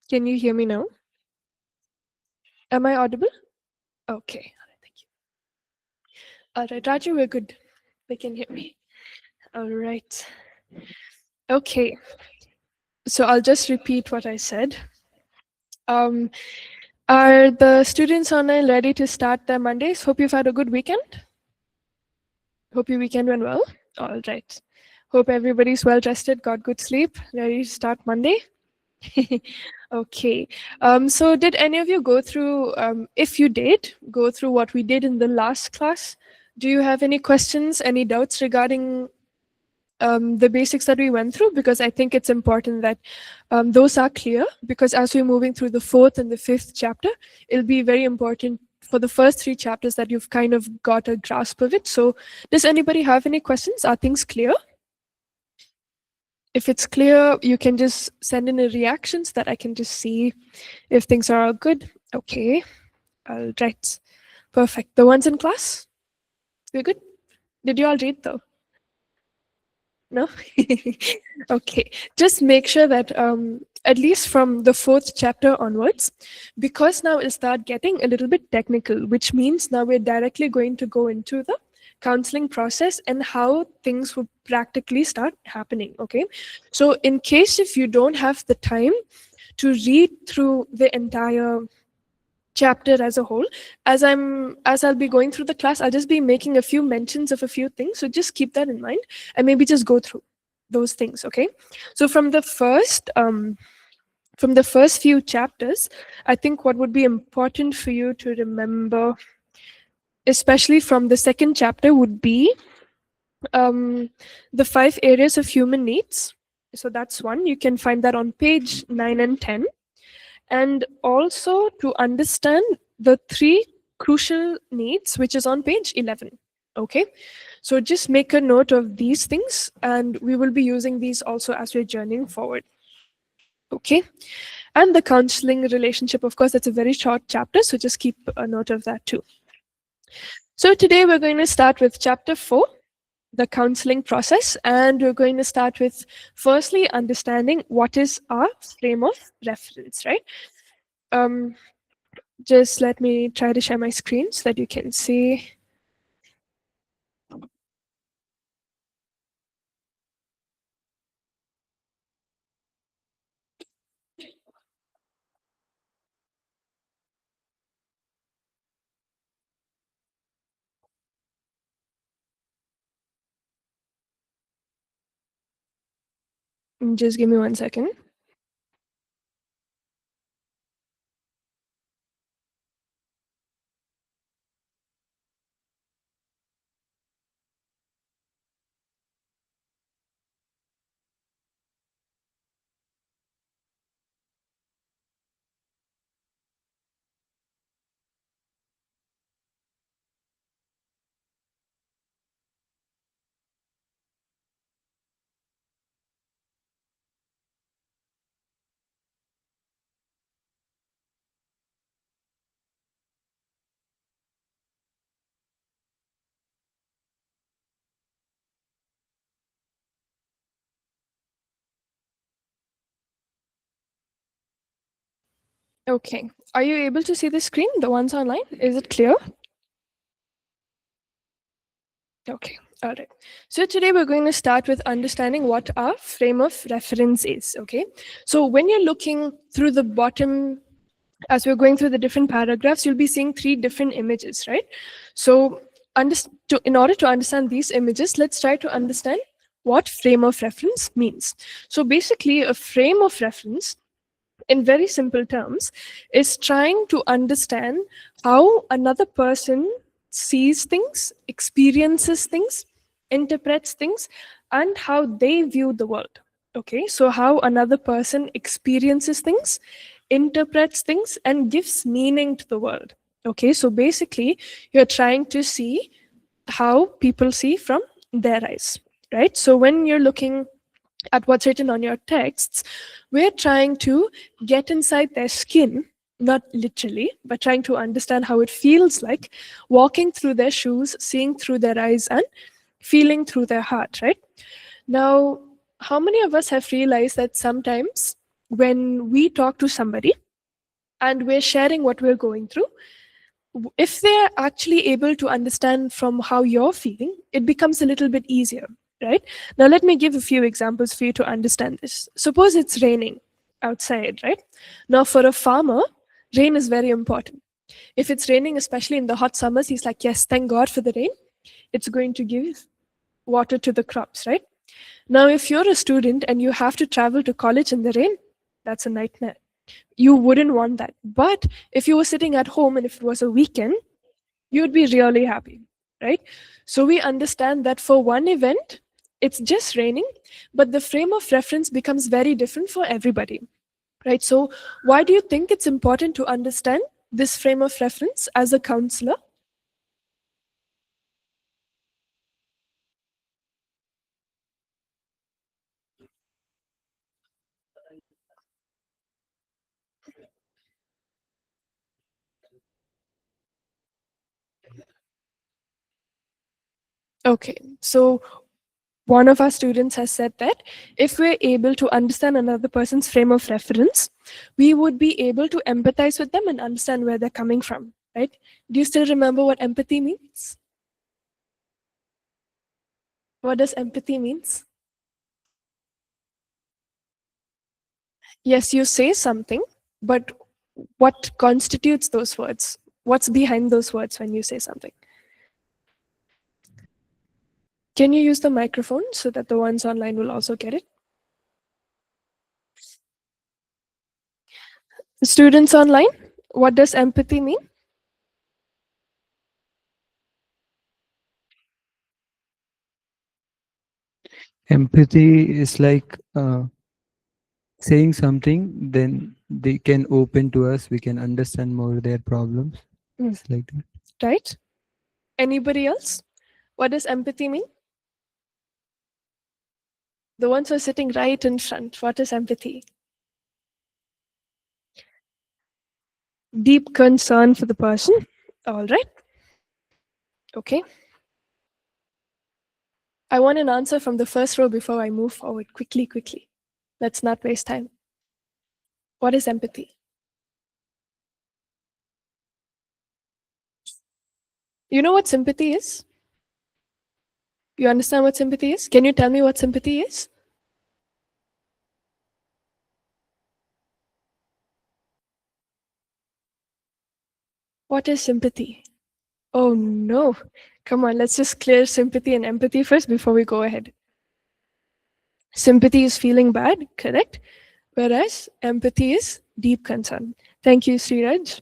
Can you hear me now? Am I audible? Okay. All right, thank you. All right, Raju, we're good. They can hear me. All right. Okay. So I'll just repeat what I said. Um, are the students online ready to start their Mondays? Hope you've had a good weekend. Hope your weekend went well. All right. Hope everybody's well rested, got good sleep, ready to start Monday. Okay. So did any of you go through, if you did, go through what we did in the last class? Do you have any questions, any doubts regarding the basics that we went through? Because I think it's important that those are clear, because as we're moving through the 4th and the 5th chapter, it'll be very important for the first 3 chapters that you've kind of got a grasp of it. So does anybody have any questions? Are things clear? If it's clear, you can just send in a reaction so that I can just see if things are all good. Okay. All right. Perfect. The ones in class? We're good? Did you all read though? No? Okay. Just make sure that at least from the 4th chapter onwards, because now it'll start getting a little bit technical, which means now we're directly going to go into the counseling process and how things would practically start happening. Okay. So in case if you don't have the time to read through the entire chapter as a whole, as I'll be going through the class, I'll just be making a few mentions of a few things. So just keep that in mind and maybe just go through those things. Okay. So from the first few chapters, I think what would be important for you to remember, especially from the 2nd chapter, would be the 5 areas of human needs. So that's one. You can find that on page 9 and 10. And also to understand the 3 crucial needs, which is on page 11. Okay. So just make a note of these things, and we will be using these also as we're journeying forward. Okay. And the counseling relationship, of course, that's a very short chapter, so just keep a note of that too. So today we're going to start with chapter 4, the counseling process, and we're going to start with firstly understanding what is our frame of reference, right? Just let me try to share my screen so that you can see. Just give me 1 second. Okay. Are you able to see the screen, the ones online? Is it clear? Okay. All right. So today we're going to start with understanding what our frame of reference is. Okay. So when you're looking through the bottom, as we're going through the different paragraphs, you'll be seeing 3 different images, right? So in order to understand these images, let's try to understand what frame of reference means. So basically, a frame of reference, in very simple terms, is trying to understand how another person sees things, experiences things, interprets things, and how they view the world. Okay, so how another person experiences things, interprets things, and gives meaning to the world. Okay, so basically, you're trying to see how people see from their eyes, right? So when you're looking at what's written on your texts, we're trying to get inside their skin, not literally, but trying to understand how it feels like walking through their shoes, seeing through their eyes, and feeling through their heart, right? Now, how many of us have realized that sometimes when we talk to somebody and we're sharing what we're going through, if they're actually able to understand from how you're feeling, it becomes a little bit easier, right? Now, let me give a few examples for you to understand this. Suppose it's raining outside, right? Now, for a farmer, rain is very important. If it's raining, especially in the hot summers, he's like, yes, thank God for the rain. It's going to give water to the crops, right? Now, if you're a student and you have to travel to college in the rain, that's a nightmare. You wouldn't want that. But if you were sitting at home and if it was a weekend, you'd be really happy, right? So we understand that for one event, it's just raining, but the frame of reference becomes very different for everybody, right? So why do you think it's important to understand this frame of reference as a counselor? Okay, so one of our students has said that if we're able to understand another person's frame of reference, we would be able to empathize with them and understand where they're coming from, right? Do you still remember what empathy means? What does empathy means? Yes, you say something, but what constitutes those words? What's behind those words when you say something? Can you use the microphone so that the ones online will also get it? Students online, what does empathy mean? Empathy is like saying something, then they can open to us. We can understand more their problems. Mm, It's like that. right? Anybody else? What does empathy mean? The ones who are sitting right in front, what is empathy? Deep concern for the person. All right. Okay. I want an answer from the first row before I move forward. Quickly, quickly. Let's not waste time. What is empathy? You know what sympathy is? You understand what sympathy is? Can you tell me what sympathy is? What is sympathy? Oh no. Come on, let's just clear sympathy and empathy first before we go ahead. Sympathy is feeling bad, correct? Whereas empathy is deep concern. Thank you, Sriraj.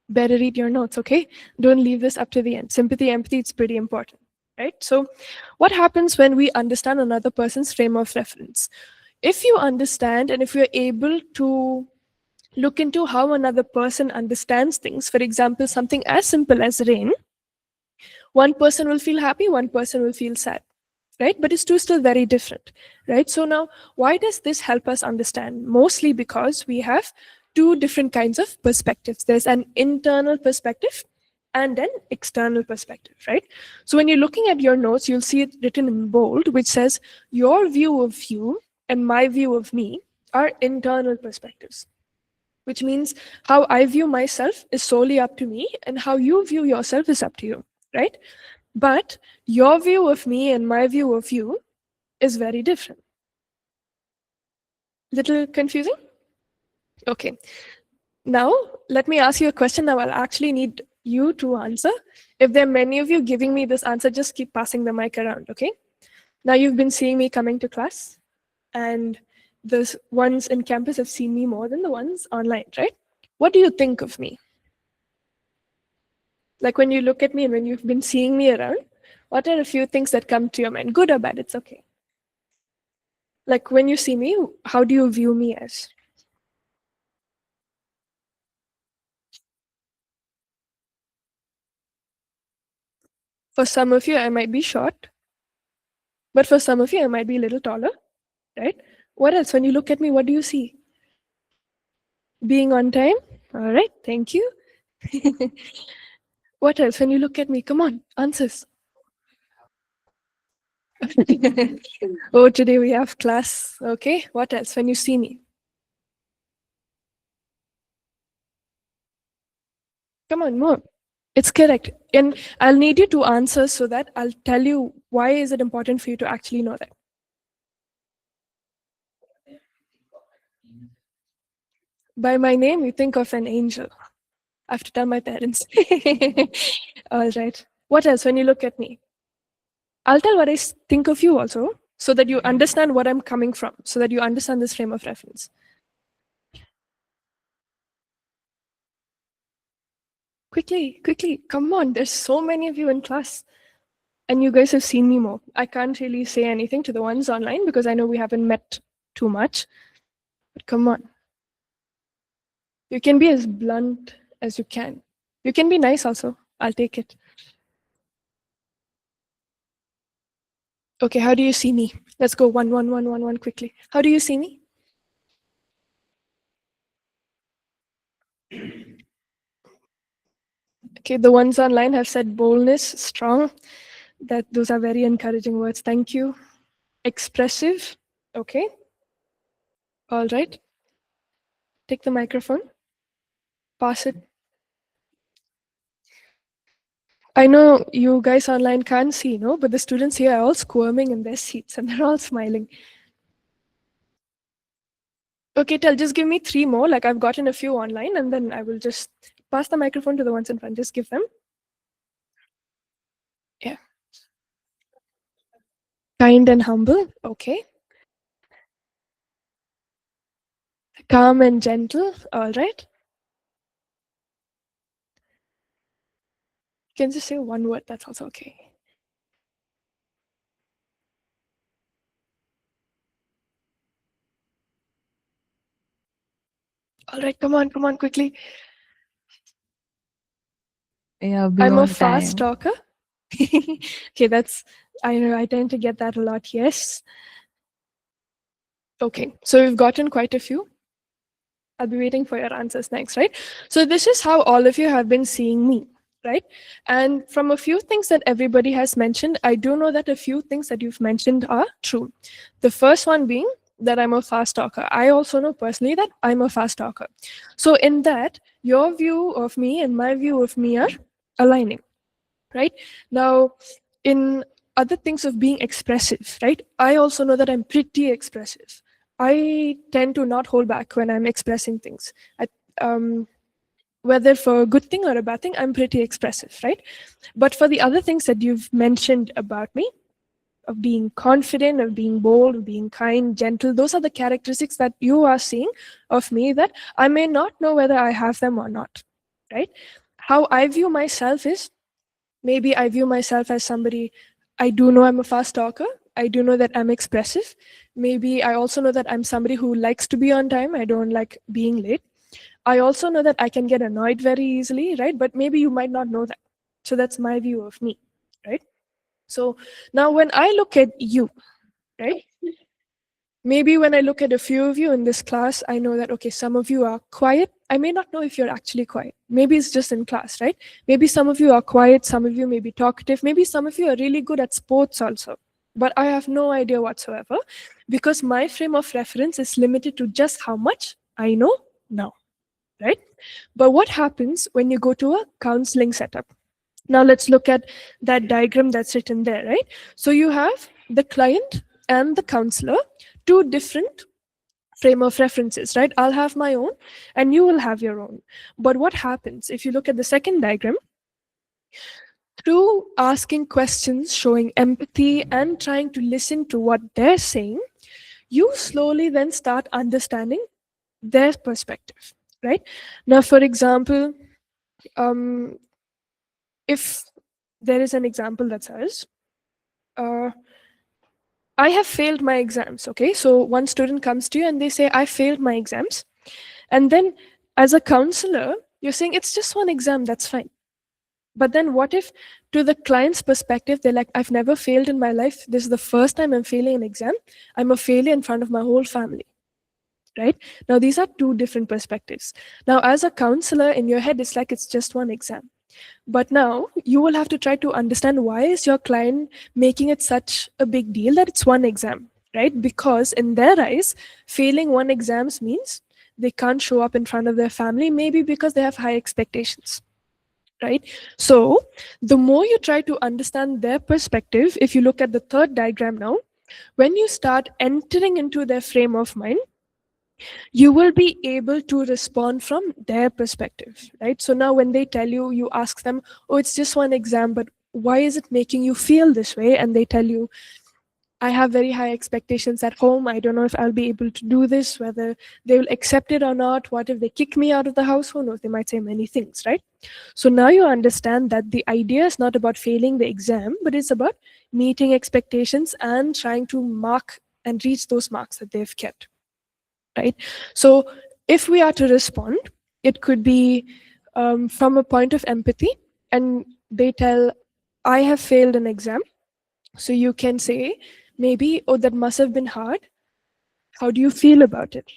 Better read your notes, okay? Don't leave this up to the end. Sympathy, empathy, it's pretty important, right? So, what happens when we understand another person's frame of reference? If you understand and if you're able to look into how another person understands things, for example, something as simple as rain, one person will feel happy, one person will feel sad, right? But it's two still very different, right? So now, why does this help us understand? Mostly because we have two different kinds of perspectives. There's an internal perspective and an external perspective, right? So when you're looking at your notes, you'll see it written in bold, which says your view of you and my view of me are internal perspectives, which means how I view myself is solely up to me, and how you view yourself is up to you, right? But your view of me and my view of you is very different. Little confusing? Okay. Now, let me ask you a question that I'll actually need you to answer. If there are many of you giving me this answer, just keep passing the mic around, okay? Now, you've been seeing me coming to class, and the ones in campus have seen me more than the ones online, right? What do you think of me? Like when you look at me and when you've been seeing me around, what are a few things that come to your mind? Good or bad, it's okay. Like when you see me, how do you view me as? For some of you, I might be short, but for some of you, I might be a little taller, right? What else? When you look at me, what do you see? Being on time? All right, thank you. What else? When you look at me, come on, answers. Oh, today we have class. Okay, what else? When you see me? Come on, more. It's correct. And I'll need you to answer so that I'll tell you why is it important for you to actually know that. By my name, you think of an angel. I have to tell my parents. All right. What else when you look at me? I'll tell what I think of you also, so that you understand what I'm coming from, so that you understand this frame of reference. Quickly, quickly, come on. There's so many of you in class. And you guys have seen me more. I can't really say anything to the ones online because I know we haven't met too much. But come on. You can be as blunt as you can. You can be nice also. I'll take it. Okay, how do you see me? Let's go one quickly. How do you see me? Okay, the ones online have said boldness, strong. Those are very encouraging words. Thank you. Expressive. Okay. All right. Take the microphone. Pass it. I know you guys online can't see, no, but the students here are all squirming in their seats and they're all smiling. Okay, just give me 3 more. Like I've gotten a few online, and then I will just pass the microphone to the ones in front. Just give them. Yeah. Kind and humble. Okay. Calm and gentle. All right. You can just say one word. That's also okay. All right. Come on, quickly. Yeah, be I'm a on fast time. talker. Okay, I know I tend to get that a lot. Yes. Okay, so we've gotten quite a few. I'll be waiting for your answers next, right? So this is how all of you have been seeing me, right? And from a few things that everybody has mentioned, I do know that a few things that you've mentioned are true. The first one being that I'm a fast talker. I also know personally that I'm a fast talker. So in that, your view of me and my view of me are aligning, right? Now, in other things of being expressive, right? I also know that I'm pretty expressive. I tend to not hold back when I'm expressing things. Um, whether for a good thing or a bad thing, I'm pretty expressive, right? But for the other things that you've mentioned about me, of being confident, of being bold, of being kind, gentle, those are the characteristics that you are seeing of me that I may not know whether I have them or not, right? How I view myself is maybe I view myself as somebody, I do know I'm a fast talker. I do know that I'm expressive. Maybe I also know that I'm somebody who likes to be on time. I don't like being late. I also know that I can get annoyed very easily, right? But maybe you might not know that. So that's my view of me, right? So now when I look at you, right? Maybe when I look at a few of you in this class, I know that, okay, some of you are quiet. I may not know if you're actually quiet. Maybe it's just in class, right? Maybe some of you are quiet, some of you may be talkative, maybe some of you are really good at sports also. But I have no idea whatsoever because my frame of reference is limited to just how much I know now, right? But what happens when you go to a counseling setup? Now let's look at that diagram that's written there, right? So you have the client and the counselor, two different frame of references, right? I'll have my own and you will have your own. But what happens if you look at the second diagram? Through asking questions, showing empathy, and trying to listen to what they're saying, you slowly then start understanding their perspective, right? Now, for example, um, if there is an example that says, uh, I have failed my exams, okay? So one student comes to you and they say, I failed my exams. And then as a counselor, you're saying, it's just one exam, that's fine. But then what if, to the client's perspective, they're like, I've never failed in my life. This is the first time I'm failing an exam. I'm a failure in front of my whole family, right? Now, these are two different perspectives. Now, as a counselor, in your head, it's like it's just one exam. But now you will have to try to understand why is your client making it such a big deal that it's one exam, right? Because in their eyes, failing one exams means they can't show up in front of their family, maybe because they have high expectations, right? So the more you try to understand their perspective, if you look at the third diagram now, when you start entering into their frame of mind, you will be able to respond from their perspective, right? So now when they tell you, you ask them, oh, it's just one exam, but why is it making you feel this way? And they tell you, I have very high expectations at home. I don't know if I'll be able to do this, whether they will accept it or not. What if they kick me out of the house? Who knows? They might say many things, right? So now you understand that the idea is not about failing the exam, but it's about meeting expectations and trying to mark and reach those marks that they've kept, right? So if we are to respond, it could be from a point of empathy, and they tell, I have failed an exam. So you can say, maybe, oh, that must have been hard. How do you feel about it?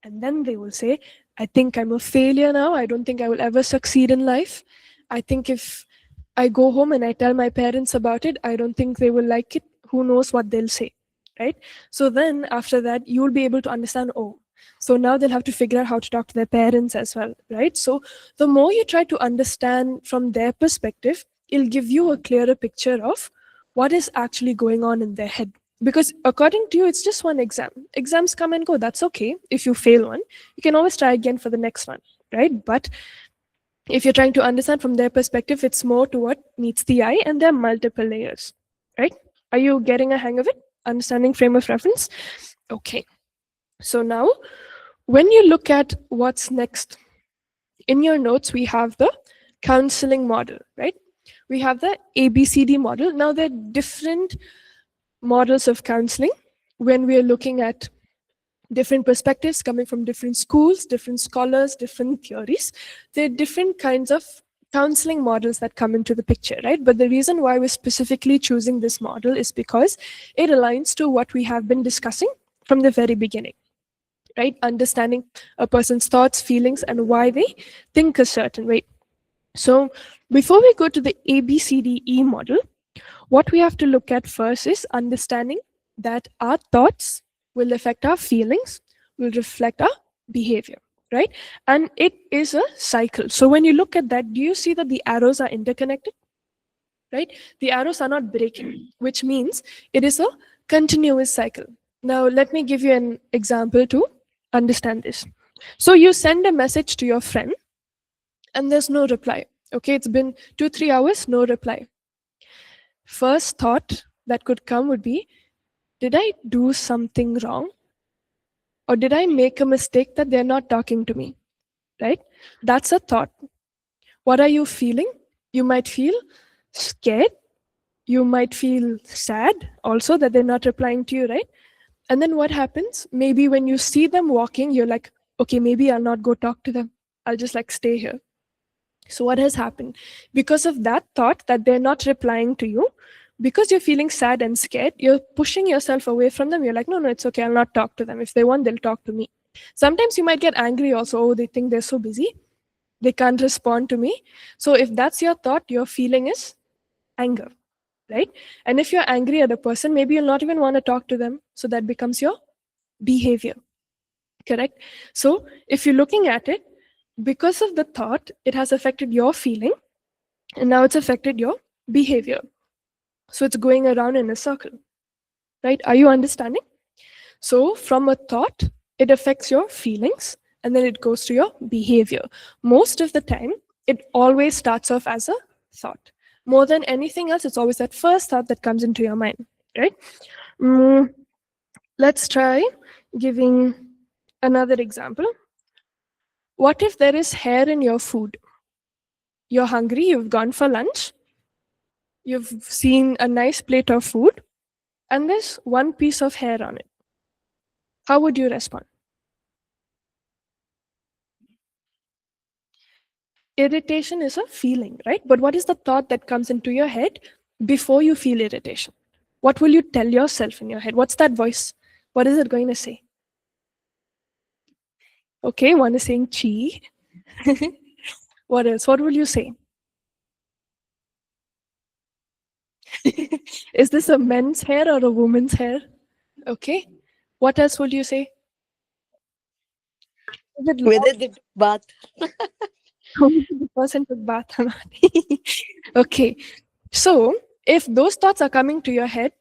And then they will say, I think I'm a failure now. I don't think I will ever succeed in life. I think if I go home and I tell my parents about it, I don't think they will like it. Who knows what they'll say, right? So then after that, you'll be able to understand, oh, so now they'll have to figure out how to talk to their parents as well, right? So the more you try to understand from their perspective, it'll give you a clearer picture of what is actually going on in their head. Because according to you, it's just one exam. Exams come and go. That's okay. If you fail one, you can always try again for the next one, right? But if you're trying to understand from their perspective, it's more to what meets the eye, and there are multiple layers, right? Are you getting a hang of it? Understanding frame of reference? Okay. So now, when you look at what's next, in your notes, we have the counseling model, right? We have the ABCD model. Now, there are different models of counseling when we are looking at different perspectives coming from different schools, different scholars, different theories. There are different kinds of counseling models that come into the picture, right? But the reason why we're specifically choosing this model is because it aligns to what we have been discussing from the very beginning, right? Understanding a person's thoughts, feelings, and why they think a certain way. So before we go to the ABCDE model, what we have to look at first is understanding that our thoughts will affect our feelings, will reflect our behavior, right? And it is a cycle. So when you look at that, do you see that the arrows are interconnected, right? The arrows are not breaking, which means it is a continuous cycle. Now, let me give you an example to understand this. So you send a message to your friend and there's no reply. Okay, it's been 2-3 hours, no reply. First thought that could come would be, did I do something wrong? Or did I make a mistake that they're not talking to me? Right? That's a thought. What are you feeling? You might feel scared. You might feel sad also that they're not replying to you, right? And then what happens? Maybe when you see them walking, you're like, okay, maybe I'll not go talk to them. I'll just like stay here. So what has happened? Because of that thought that they're not replying to you, because you're feeling sad and scared, you're pushing yourself away from them. You're like, no, it's okay. I'll not talk to them. If they want, they'll talk to me. Sometimes you might get angry also. Oh, they think they're so busy. They can't respond to me. So if that's your thought, your feeling is anger, right? And if you're angry at a person, maybe you'll not even want to talk to them. So that becomes your behavior, correct? So if you're looking at it, because of the thought, it has affected your feeling, and now it's affected your behavior. So it's going around in a circle, right? Are you understanding? So from a thought, it affects your feelings, and then it goes to your behavior. Most of the time, it always starts off as a thought. More than anything else, it's always that first thought that comes into your mind, right? Let's try giving another example. What if there is hair in your food? You're hungry, you've gone for lunch, you've seen a nice plate of food, and there's one piece of hair on it. How would you respond? Irritation is a feeling, right? But what is the thought that comes into your head before you feel irritation? What will you tell yourself in your head? What's that voice? What is it going to say? Okay, one is saying chi. What else? What will you say? Is this a men's hair or a woman's hair? Okay. What else will you say? Is it long? Whether they bath. The person took bath or not. Okay. So if those thoughts are coming to your head,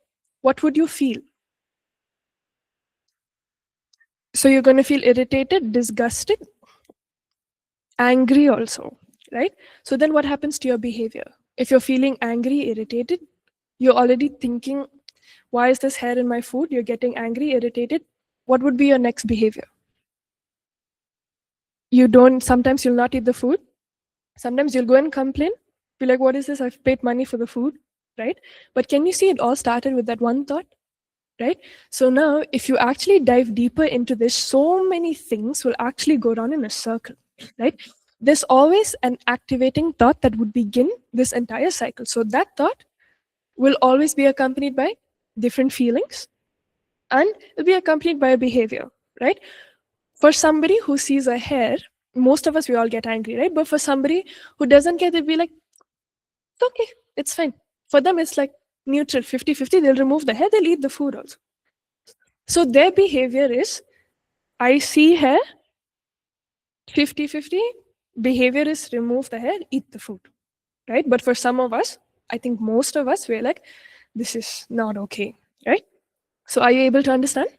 what would you feel? So you're going to feel irritated, disgusted, angry also, right? So then what happens to your behavior? If you're feeling angry, irritated, you're already thinking, why is this hair in my food? You're getting angry, irritated. What would be your next behavior? Sometimes you'll not eat the food. Sometimes you'll go and complain, be like, what is this? I've paid money for the food, right? But can you see it all started with that one thought, right? So now, if you actually dive deeper into this, so many things will actually go down in a circle, right? There's always an activating thought that would begin this entire cycle. So that thought will always be accompanied by different feelings and it'll be accompanied by a behavior, right? For somebody who sees a hair, most of us, we all get angry, right? But for somebody who doesn't get it, be like, it's okay, it's fine. For them, it's like neutral, 50-50. They'll remove the hair, they'll eat the food also. So their behavior is, I see hair, 50-50. Behavior is remove the hair, eat the food, right? But for some of us, I think most of us, we're like, this is not okay, right? So are you able to understand?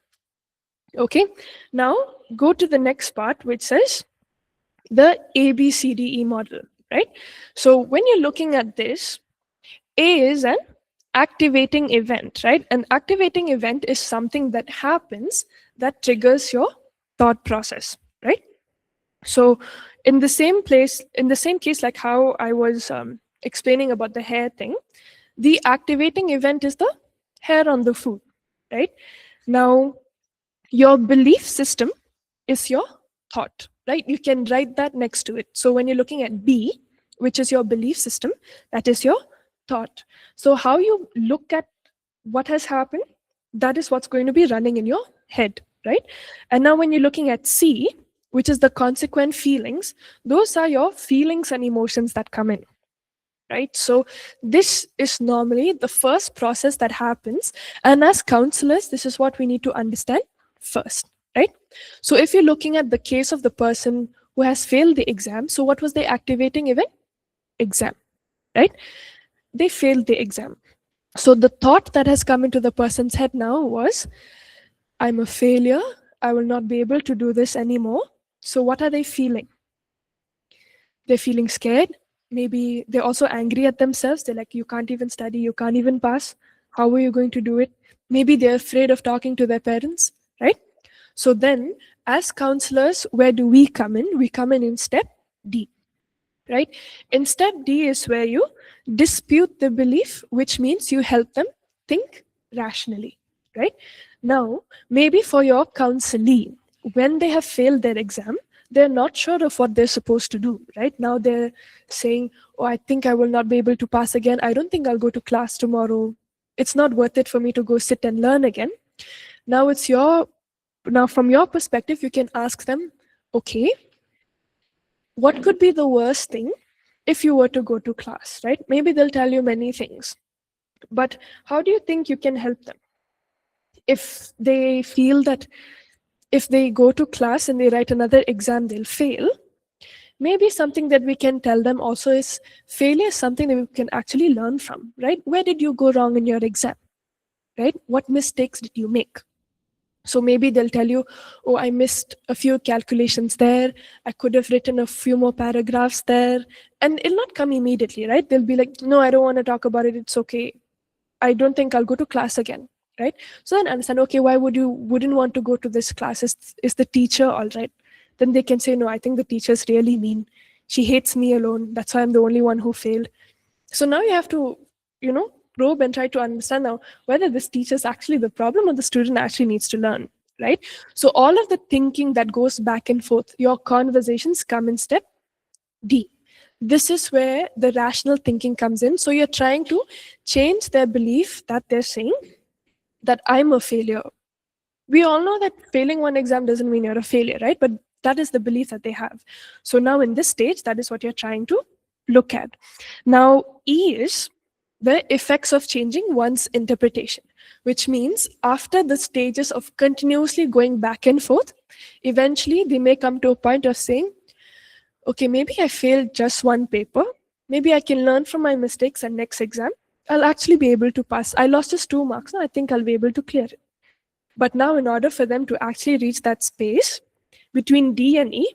Okay. Now go to the next part, which says the ABCDE model, right? So when you're looking at this, A is an activating event, right? An activating event is something that happens that triggers your thought process, right? So in the same case, like how I was explaining about the hair thing, the activating event is the hair on the food, right? Now, your belief system is your thought, right? You can write that next to it. So when you're looking at B, which is your belief system, that is your thought. So how you look at what has happened, that is what's going to be running in your head, right? And now when you're looking at C, which is the consequent feelings, those are your feelings and emotions that come in, right? So this is normally the first process that happens. And as counselors, this is what we need to understand first, right? So if you're looking at the case of the person who has failed the exam, so what was the activating event? Exam, right? They failed the exam. So the thought that has come into the person's head now was, I'm a failure. I will not be able to do this anymore. So what are they feeling? They're feeling scared. Maybe they're also angry at themselves. They're like, you can't even study, you can't even pass. How are you going to do it? Maybe they're afraid of talking to their parents, right? So then, as counselors, where do we come in? We come in step D, right? In step D is where you dispute the belief, which means you help them think rationally, right? Now, maybe for your counselee, when they have failed their exam, they're not sure of what they're supposed to do, right? Now they're saying, oh, I think I will not be able to pass again. I don't think I'll go to class tomorrow. It's not worth it for me to go sit and learn again. Now from your perspective, you can ask them, okay, what could be the worst thing if you were to go to class, right? Maybe they'll tell you many things, but how do you think you can help them? If they feel that if they go to class and they write another exam, they'll fail, maybe something that we can tell them also is failure is something that we can actually learn from, right? Where did you go wrong in your exam, right? What mistakes did you make? So maybe they'll tell you, oh, I missed a few calculations there. I could have written a few more paragraphs there. And it'll not come immediately, right? They'll be like, no, I don't want to talk about it. It's okay. I don't think I'll go to class again, right? So then understand, okay, why wouldn't want to go to this class? Is the teacher all right? Then they can say, no, I think the teacher's really mean. She hates me alone. That's why I'm the only one who failed. So now you have to, probe and try to understand now whether this teacher is actually the problem or the student actually needs to learn, right? So all of the thinking that goes back and forth, your conversations come in step D. This is where the rational thinking comes in. So you're trying to change their belief that they're saying that I'm a failure. We all know that failing one exam doesn't mean you're a failure, right? But that is the belief that they have. So now in this stage, that is what you're trying to look at. Now, E is the effects of changing one's interpretation, which means after the stages of continuously going back and forth, eventually they may come to a point of saying, okay, maybe I failed just one paper. Maybe I can learn from my mistakes and next exam I'll actually be able to pass. I lost just 2 marks. No, I think I'll be able to clear it. But now, in order for them to actually reach that space between D and E,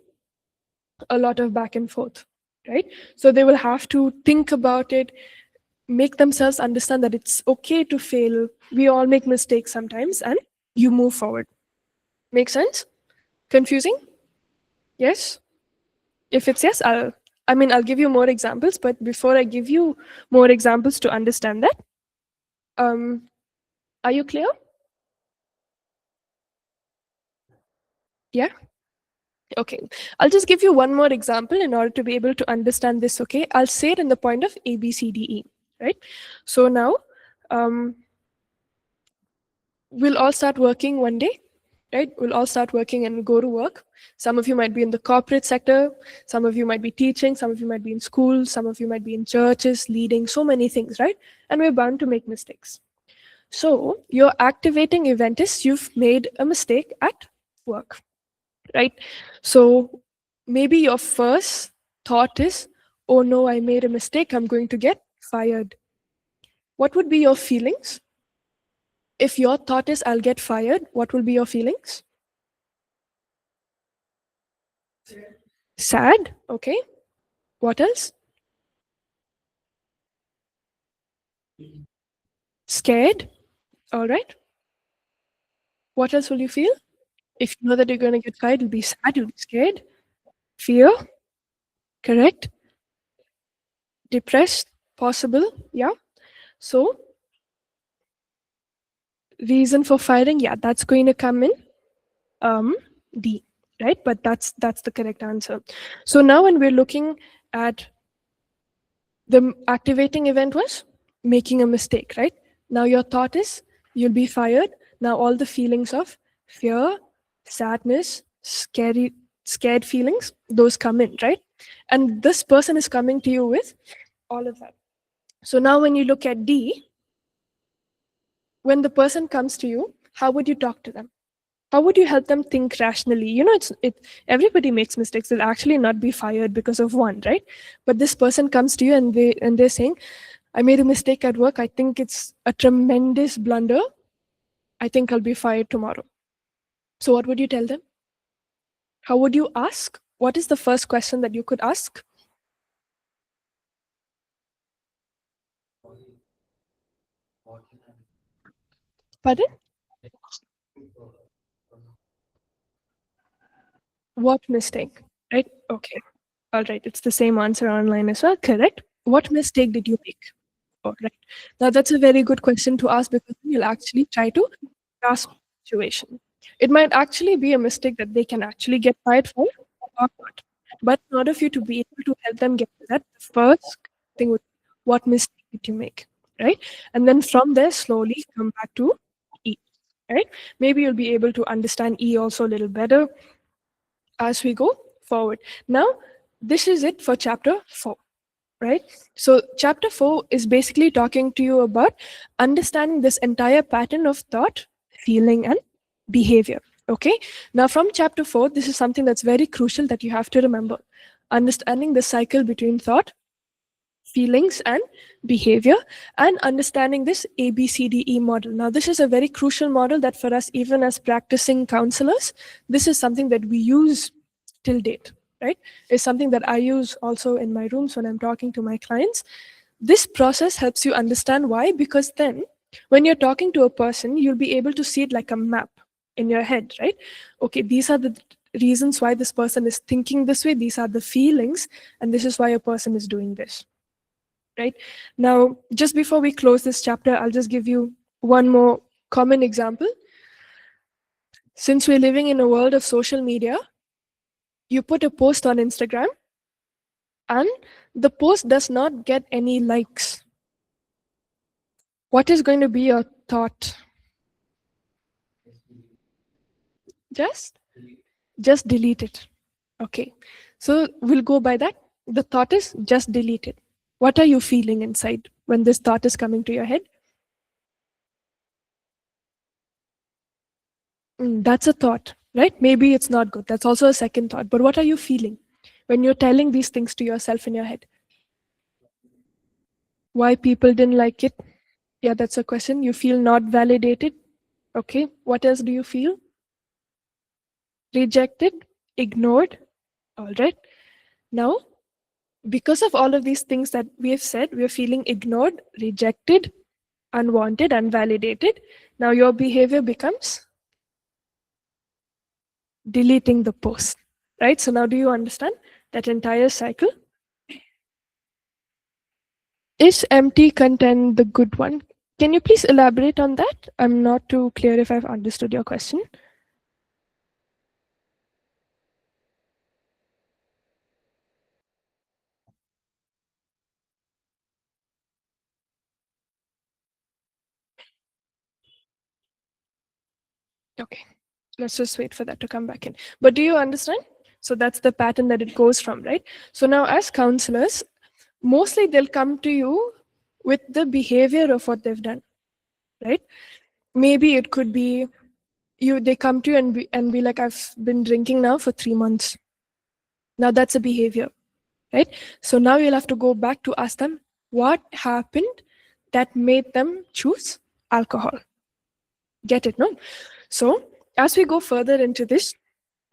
a lot of back and forth, right? So they will have to think about it, make themselves understand that it's okay to fail. We all make mistakes sometimes, and you move forward. Make sense? Confusing? Yes? If it's yes, I'll give you more examples, but before I give you more examples to understand that, are you clear? Yeah? Okay. I'll just give you one more example in order to be able to understand this, okay? I'll say it in the point of A, B, C, D, E, right? So now, we'll all start working one day, right? We'll all start working and go to work. Some of you might be in the corporate sector, some of you might be teaching, some of you might be in school, some of you might be in churches, leading, so many things, right? And we're bound to make mistakes. So your activating event is you've made a mistake at work, right? So maybe your first thought is, oh no, I made a mistake, I'm going to get fired. What would be your feelings? If your thought is, I'll get fired, what will be your feelings? Sad, okay. What else? Scared, all right. What else will you feel? If you know that you're going to get fired, you'll be sad, you'll be scared. Fear, correct. Depressed, possible, yeah. So, reason for firing, yeah, that's going to come in D, right? But that's the correct answer. So now when we're looking at the activating event was making a mistake, right? Now your thought is you'll be fired. Now all the feelings of fear, sadness, scared feelings, those come in, right? And this person is coming to you with all of that. So now when you look at D, when the person comes to you, how would you talk to them? How would you help them think rationally? You know, everybody makes mistakes. They'll actually not be fired because of one, right? But this person comes to you and they're saying, I made a mistake at work. I think it's a tremendous blunder. I think I'll be fired tomorrow. So what would you tell them? How would you ask? What is the first question that you could ask? Pardon? What mistake? Right? Okay. All right. It's the same answer online as well. Correct. What mistake did you make? All right. Now that's a very good question to ask because you'll actually try to grasp the situation. It might actually be a mistake that they can actually get fired for or not. But in order for you to be able to help them get to that, the first thing would be what mistake did you make? Right? And then from there slowly come back to E. Right? Maybe you'll be able to understand E also a little better as we go forward. Now, this is it for chapter 4, right? So, chapter 4 is basically talking to you about understanding this entire pattern of thought, feeling, and behavior. Okay, now from chapter 4, this is something that's very crucial that you have to remember, understanding the cycle between thought, feelings, and behavior, and understanding this ABCDE model. Now, this is a very crucial model that for us, even as practicing counselors, this is something that we use till date, right? It's something that I use also in my rooms when I'm talking to my clients. This process helps you understand why, because then when you're talking to a person, you'll be able to see it like a map in your head, right? Okay, these are the reasons why this person is thinking this way, these are the feelings, and this is why a person is doing this. Right? Now, just before we close this chapter, I'll just give you one more common example. Since we're living in a world of social media, you put a post on Instagram and the post does not get any likes. What is going to be your thought? Just delete it. Okay. So we'll go by that. The thought is just delete it. What are you feeling inside when this thought is coming to your head? That's a thought, right? Maybe it's not good. That's also a second thought. But what are you feeling? when you're telling these things to yourself in your head? Why people didn't like it? Yeah, that's a question. You feel not validated. Okay. What else do you feel? Rejected, ignored. All right. Now, because of all of these things that we have said, we are feeling ignored, rejected, unwanted, unvalidated. Now, your behavior becomes deleting the post, right? So, now do you understand that entire cycle? Is empty content the good one? Can you please elaborate on that? I'm not too clear if I've understood your question. Okay, let's just wait for that to come back in. But do you understand? So that's the pattern that it goes from, right? So now, as counselors, mostly they'll come to you with the behavior of what they've done, right? Maybe it could be they come to you and be like, I've been drinking now for 3 months. Now that's a behavior, right? So now you'll have to go back to ask them what happened that made them choose alcohol. Get it, no? So as we go further into this,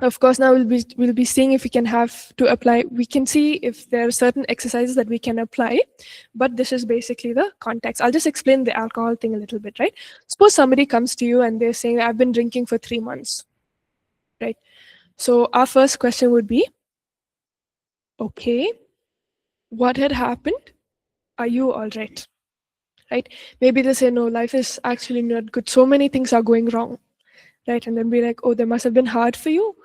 of course, now we'll be seeing if we can have to apply. We can see if there are certain exercises that we can apply, but this is basically the context. I'll just explain the alcohol thing a little bit, right? Suppose somebody comes to you and they're saying, I've been drinking for 3 months, right? So our first question would be, okay, what had happened? Are you all right? Right? Maybe they say, no, life is actually not good. So many things are going wrong, right? And then be like, oh, they must have been hard for you.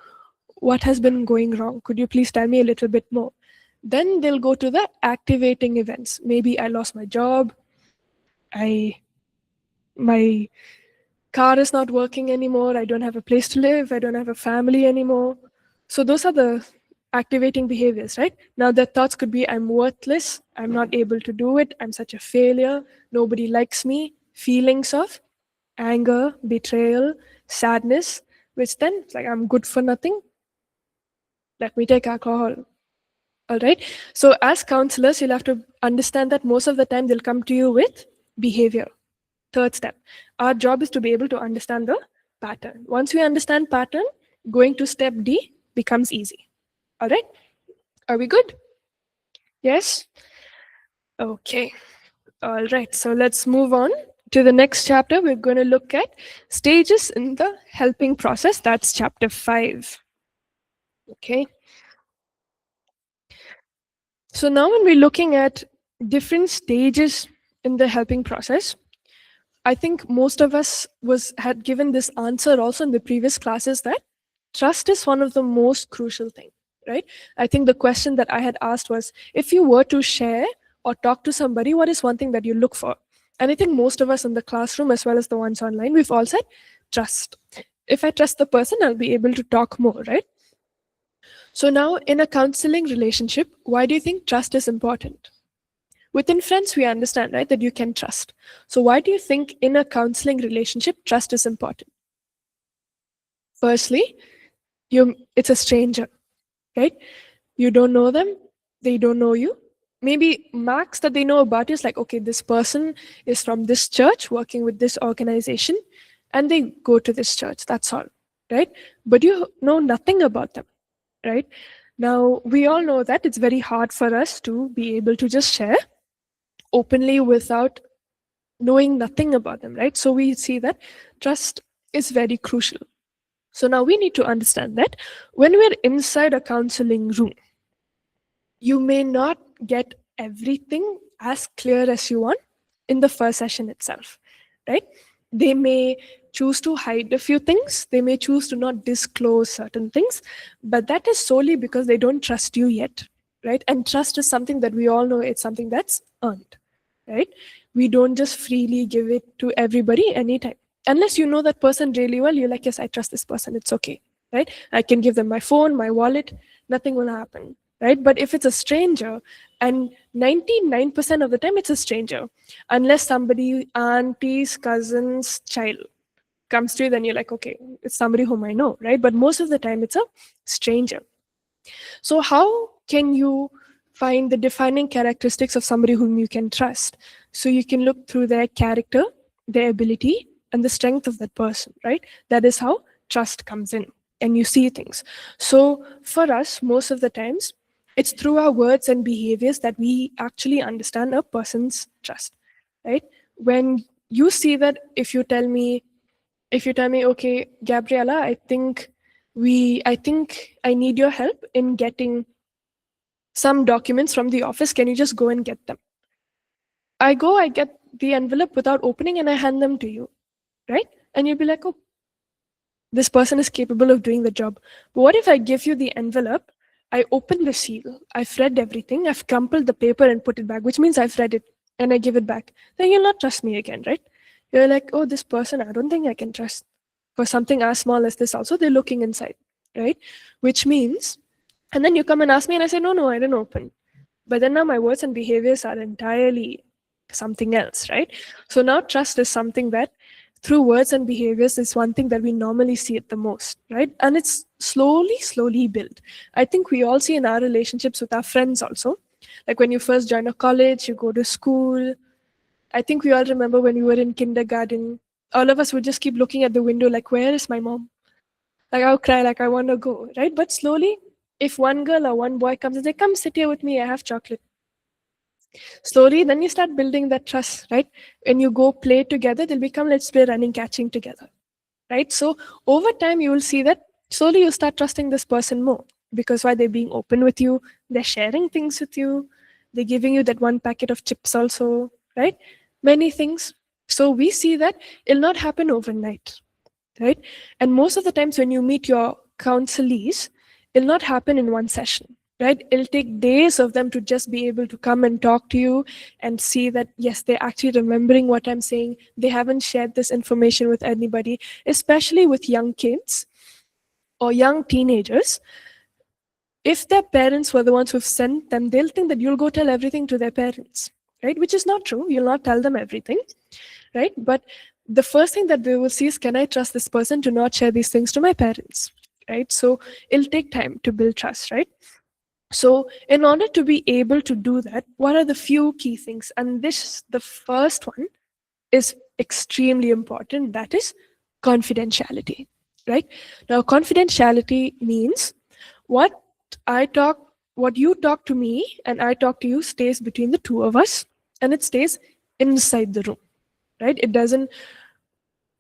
What has been going wrong? Could you please tell me a little bit more? Then they'll go to the activating events. Maybe I lost my job. My car is not working anymore. I don't have a place to live. I don't have a family anymore. So those are the activating behaviors, right? Now their thoughts could be, I'm worthless. I'm not able to do it. I'm such a failure. Nobody likes me. Feelings of anger, betrayal, sadness, which then it's like, I'm good for nothing. Let me take alcohol. All right. So as counselors, you'll have to understand that most of the time they'll come to you with behavior. Third step. Our job is to be able to understand the pattern. Once we understand pattern, going to step D becomes easy. All right. Are we good? Yes? Okay. All right. So let's move on to the next chapter. We're going to look at stages in the helping process. That's chapter 5. Okay. So now when we're looking at different stages in the helping process, I think most of us had given this answer also in the previous classes that trust is one of the most crucial thing, right? I think the question that I had asked was, if you were to share or talk to somebody, what is one thing that you look for? And I think most of us in the classroom, as well as the ones online, we've all said trust. If I trust the person, I'll be able to talk more, right? So now in a counseling relationship, why do you think trust is important? Within friends, we understand, right, that you can trust. So why do you think in a counseling relationship, trust is important? Firstly, it's a stranger, right? You don't know them, they don't know you. Maybe max that they know about you is like, okay, this person is from this church working with this organization, and they go to this church. That's all, right? But you know nothing about them, right? Now, we all know that it's very hard for us to be able to just share openly without knowing nothing about them, right? So we see that trust is very crucial. So now we need to understand that when we're inside a counseling room, you may not get everything as clear as you want in the first session itself, right? They may choose to hide a few things, they may choose to not disclose certain things, but that is solely because they don't trust you yet, right? And trust is something that we all know, it's something that's earned, right? We don't just freely give it to everybody anytime. Unless you know that person really well, you're like, yes, I trust this person, it's okay, right? I can give them my phone, my wallet, nothing will happen, right? But if it's a stranger, and 99% of the time it's a stranger, unless somebody, auntie's cousin's child comes to you, then you're like, okay, it's somebody whom I know, right? But most of the time it's a stranger. So how can you find the defining characteristics of somebody whom you can trust? So you can look through their character, their ability, and the strength of that person, right? That is how trust comes in, and you see things. So for us, most of the times, it's through our words and behaviors that we actually understand a person's trust, right? When you see that, if you tell me, okay, Gabriella, I think I need your help in getting some documents from the office. Can you just go and get them? I go, I get the envelope without opening, and I hand them to you, right? And you'll be like, oh, this person is capable of doing the job. But what if I give you the envelope? I open the seal, I've read everything, I've crumpled the paper and put it back, which means I've read it, and I give it back. Then you'll not trust me again, right? You're like, oh, this person, I don't think I can trust. For something as small as this, also, they're looking inside, right? Which means, and then you come and ask me, and I say, no, no, I didn't open. But then now my words and behaviors are entirely something else, right? So now trust is something that through words and behaviors is one thing that we normally see it the most, right? And it's slowly built. I think we all see in our relationships with our friends also. Like when you first join a college, you go to school. I think we all remember when we were in kindergarten, all of us would just keep looking at the window like, where is my mom? Like I'll cry, like I want to go, right? But slowly, if one girl or one boy comes and say, come sit here with me, I have chocolate. Slowly, then you start building that trust, right? When you go play together, they'll become, let's play running, catching together, right? So over time, you will see that slowly you start trusting this person more because why? They're being open with you, they're sharing things with you, they're giving you that one packet of chips also, right? Many things. So we see that it'll not happen overnight, right? And most of the times when you meet your counselees, it'll not happen in one session, right? It'll take days of them to just be able to come and talk to you and see that, yes, they're actually remembering what I'm saying. They haven't shared this information with anybody, especially with young kids or young teenagers. If their parents were the ones who've sent them, they'll think that you'll go tell everything to their parents, right? Which is not true. You'll not tell them everything, right? But the first thing that they will see is, can I trust this person to not share these things to my parents, right? So it'll take time to build trust, right? So in order to be able to do that, what are the few key things? And the first one is extremely important. That is confidentiality, right? Now, confidentiality means what what you talk to me and I talk to you stays between the two of us, and it stays inside the room, right? It doesn't,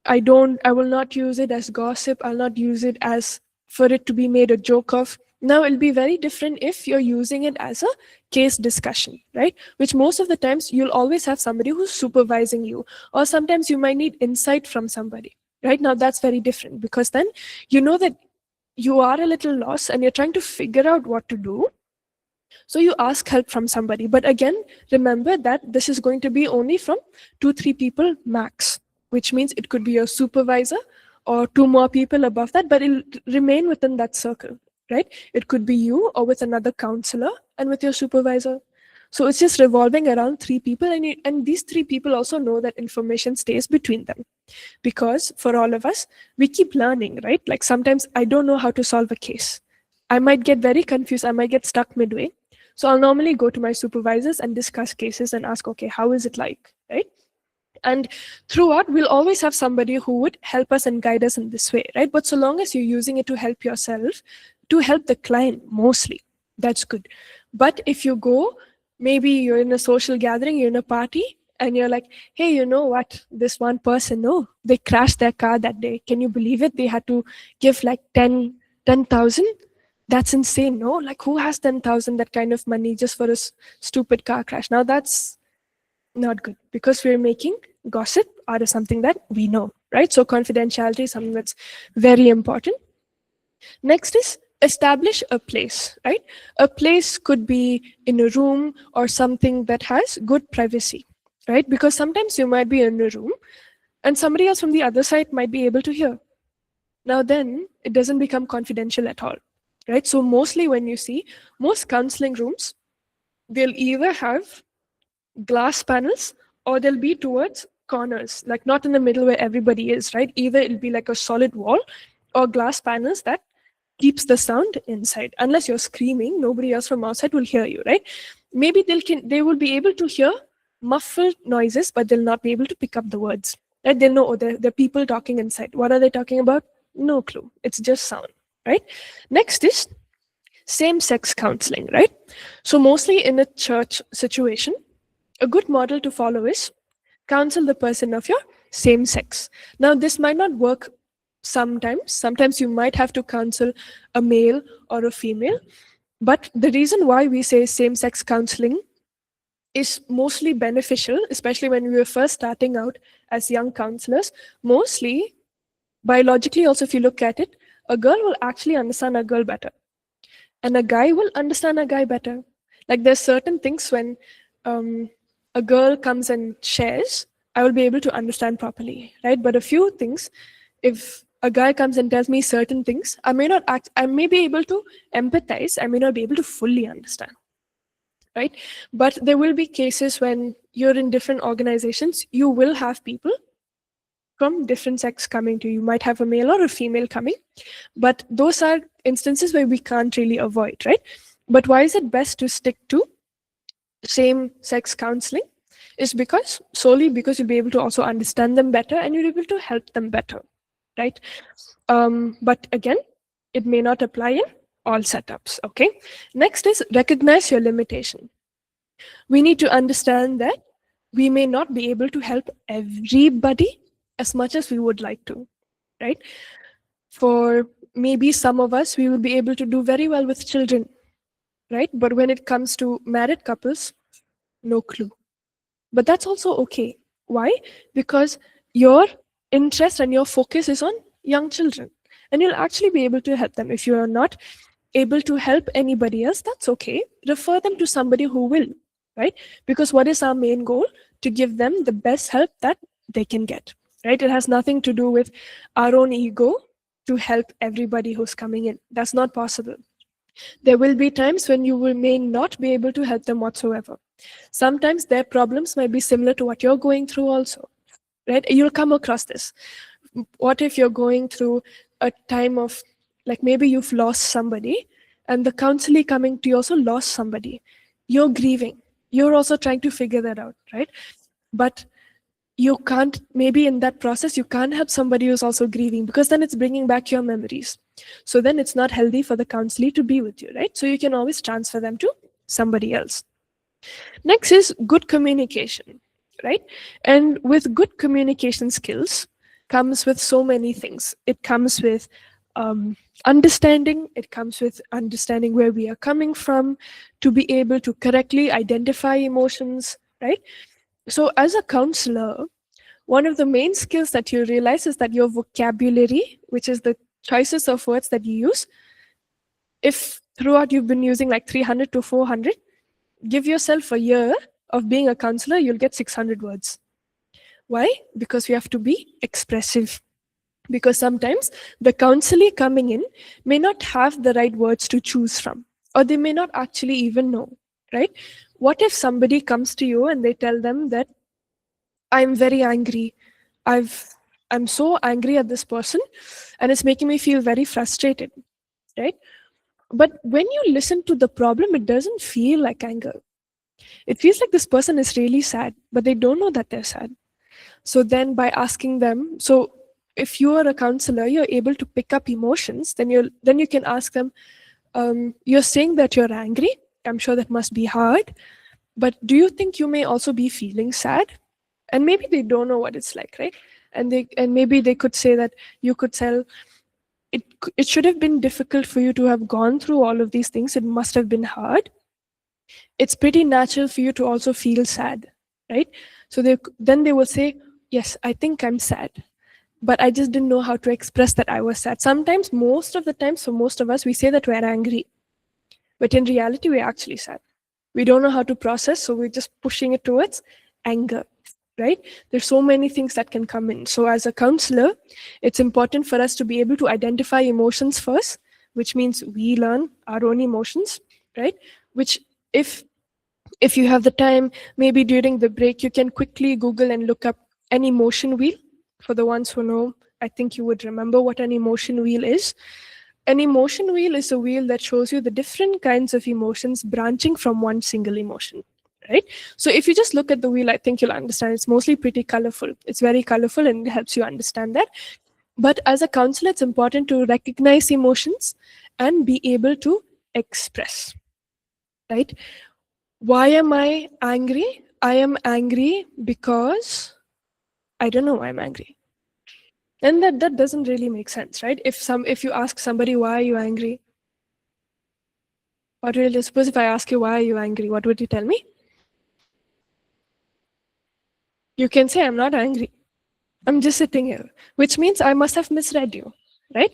I will not use it as gossip. I'll not use it as for it to be made a joke of. Now, it'll be very different if you're using it as a case discussion, right? Which most of the times you'll always have somebody who's supervising you, or sometimes you might need insight from somebody, right? Now, that's very different because then you know that you are a little lost and you're trying to figure out what to do. So you ask help from somebody. But again, remember that this is going to be only from 2-3 people max, which means it could be your supervisor or 2 more people above that, but it'll remain within that circle, right? It could be you or with another counselor and with your supervisor. So it's just revolving around 3 people, and these 3 people also know that information stays between them. Because for all of us, we keep learning, right? Like sometimes I don't know how to solve a case. I might get very confused. I might get stuck midway. So I'll normally go to my supervisors and discuss cases and ask, okay, how is it like, right? And throughout, we'll always have somebody who would help us and guide us in this way, right? But so long as you're using it to help yourself, to help the client mostly, that's good. But if you go, maybe you're in a social gathering, you're in a party, and you're like, hey, you know what? This one person, no, they crashed their car that day. Can you believe it? They had to give like 10,000. That's insane, no? Like, who has 10,000, that kind of money, just for a stupid car crash? Now, that's not good because we're making gossip out of something that we know, right? So confidentiality is something that's very important. Next is establish a place, right? A place could be in a room or something that has good privacy, right? Because sometimes you might be in a room and somebody else from the other side might be able to hear. Now then, it doesn't become confidential at all, right? So mostly when you see most counseling rooms, they'll either have glass panels or they'll be towards corners, like not in the middle where everybody is, right? Either it'll be like a solid wall or glass panels that keeps the sound inside. Unless you're screaming, nobody else from outside will hear you, right? Maybe they will be able to hear muffled noises, but they'll not be able to pick up the words. Right? They'll know, oh, there are people talking inside. What are they talking about? No clue. It's just sound, right? Next is same-sex counseling, right? So mostly in a church situation, a good model to follow is counsel the person of your same sex. Now, this might not work sometimes. Sometimes you might have to counsel a male or a female. But the reason why we say same-sex counseling is mostly beneficial, especially when we were first starting out as young counselors. Mostly, biologically also, if you look at it, a girl will actually understand a girl better. And a guy will understand a guy better. Like there's certain things when a girl comes and shares, I will be able to understand properly, right? But a few things, if a guy comes and tells me certain things, I may be able to empathize, I may not be able to fully understand, right? But there will be cases when you're in different organizations, you will have people from different sex coming to you. You might have a male or a female coming, but those are instances where we can't really avoid, right? But why is it best to stick to same-sex counseling? Is solely because you'll be able to also understand them better and you're able to help them better, right? But again, it may not apply in all setups, okay? Next is recognize your limitation. We need to understand that we may not be able to help everybody as much as we would like to, right? For maybe some of us, we will be able to do very well with children, right? But when it comes to married couples, no clue. But that's also okay. Why? Because your interest and your focus is on young children. And you'll actually be able to help them. If you are not able to help anybody else, that's okay. Refer them to somebody who will, right? Because what is our main goal? To give them the best help that they can get, right? It has nothing to do with our own ego to help everybody who's coming in. That's not possible. There will be times when may not be able to help them whatsoever. Sometimes their problems might be similar to what you're going through also, right? You'll come across this. What if you're going through a time of, like maybe you've lost somebody and the counselee coming to you also lost somebody. You're grieving. You're also trying to figure that out, right? But you can't, maybe in that process, you can't help somebody who's also grieving because then it's bringing back your memories. So then it's not healthy for the counselee to be with you, right? So you can always transfer them to somebody else. Next is good communication, right? And with good communication skills comes with so many things. It comes with understanding. It comes with understanding where we are coming from, to be able to correctly identify emotions, right? So as a counselor, one of the main skills that you realize is that your vocabulary, which is the choices of words that you use, if throughout you've been using like 300 to 400, give yourself a year of being a counselor, you'll get 600 words. Why? Because we have to be expressive. Because sometimes the counselee coming in may not have the right words to choose from, or they may not actually even know, right? What if somebody comes to you and they tell them that I'm very angry. I'm so angry at this person and it's making me feel very frustrated, right? But when you listen to the problem, it doesn't feel like anger. It feels like this person is really sad, but they don't know that they're sad. So then by asking them, so if you are a counselor, you're able to pick up emotions, then you can ask them, you're saying that you're angry. I'm sure that must be hard, but do you think you may also be feeling sad? And maybe they don't know what it's like, right? And maybe they could say that you could tell it should have been difficult for you to have gone through all of these things. It must have been hard. It's pretty natural for you to also feel sad, right? So then they will say, yes, I think I'm sad, but I just didn't know how to express that I was sad. Sometimes, most of the times, for most of us, we say that we're angry, but in reality, we're actually sad. We don't know how to process, so we're just pushing it towards anger, right? There's so many things that can come in. So as a counselor, it's important for us to be able to identify emotions first, which means we learn our own emotions, right? Which if you have the time, maybe during the break, you can quickly Google and look up an emotion wheel. For the ones who know, I think you would remember what an emotion wheel is. An emotion wheel is a wheel that shows you the different kinds of emotions branching from one single emotion, right? So if you just look at the wheel, I think you'll understand it's mostly pretty colorful. It's very colorful and it helps you understand that. But as a counselor, it's important to recognize emotions and be able to express, right? Why am I angry? I am angry because I don't know why I'm angry. And that doesn't really make sense, right? If you ask somebody why are you angry, what will you suppose if I ask you why are you angry? What would you tell me? You can say I'm not angry. I'm just sitting here, which means I must have misread you, right?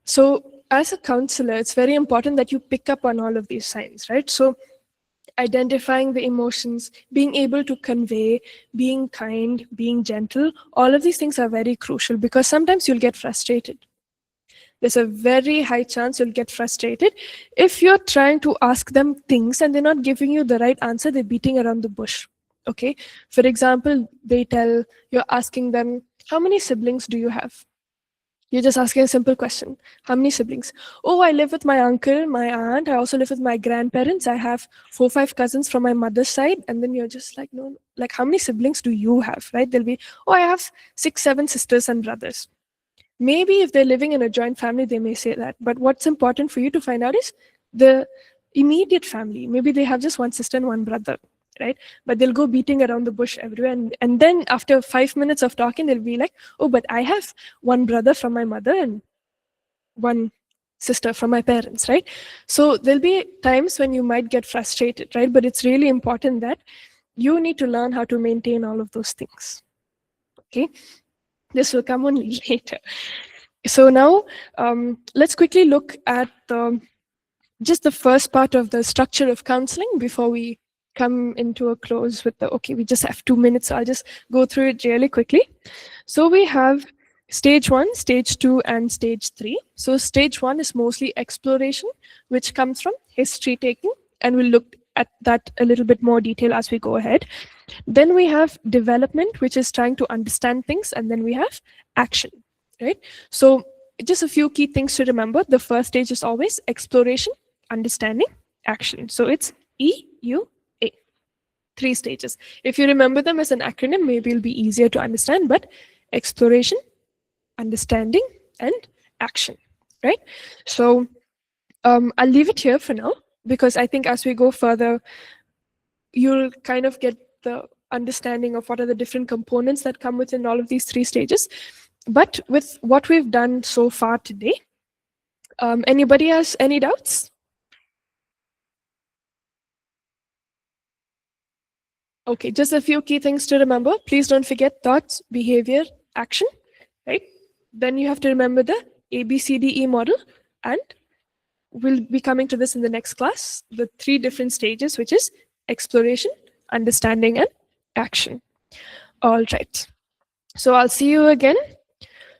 So as a counselor, it's very important that you pick up on all of these signs, right? So identifying the emotions, being able to convey, being kind, being gentle, all of these things are very crucial because sometimes you'll get frustrated. There's a very high chance you'll get frustrated if you're trying to ask them things and they're not giving you the right answer, they're beating around the bush. Okay. For example, you're asking them, how many siblings do you have? You're just asking a simple question. How many siblings? Oh, I live with my uncle, my aunt. I also live with my grandparents. I have 4, 5 cousins from my mother's side. And then you're just like, no, like, how many siblings do you have? Right? They'll be, oh, I have 6, 7 sisters and brothers. Maybe if they're living in a joint family, they may say that. But what's important for you to find out is the immediate family. Maybe they have just one sister and one brother, right? But they'll go beating around the bush everywhere. And then after 5 minutes of talking, they'll be like, oh, but I have one brother from my mother and one sister from my parents, right? So there'll be times when you might get frustrated, right? But it's really important that you need to learn how to maintain all of those things. Okay? This will come on later. So now let's quickly look at just the first part of the structure of counseling before we come into a close with okay, we just have 2 minutes, so I'll just go through it really quickly. So we have stage 1, stage 2, and stage 3. So stage 1 is mostly exploration, which comes from history taking, and we'll look at that a little bit more detail as we go ahead. Then we have development, which is trying to understand things, and then we have action, right? So just a few key things to remember. The first stage is always exploration, understanding, action. So it's EUA, 3 stages. If you remember them as an acronym, maybe it'll be easier to understand, but exploration, understanding, and action, right? So I'll leave it here for now because I think as we go further, you'll kind of get the understanding of what are the different components that come within all of these 3 stages. But with what we've done so far today, anybody has any doubts? Okay, just a few key things to remember. Please don't forget thoughts, behavior, action, right? Then you have to remember the ABCDE model, and we'll be coming to this in the next class, the 3 different stages, which is exploration, understanding, and action. All right. So I'll see you again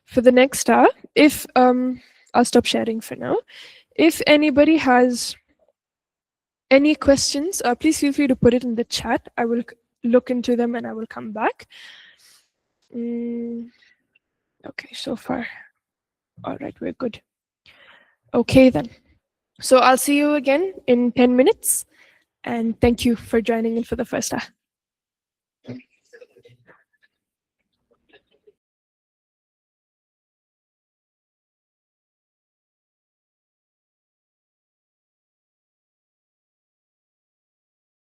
for the next hour. If I'll stop sharing for now. If anybody has any questions, please feel free to put it in the chat. I will look into them and I will come back. Okay, so far. All right, we're good. Okay, then. So I'll see you again in 10 minutes. And thank you for joining in for the first hour.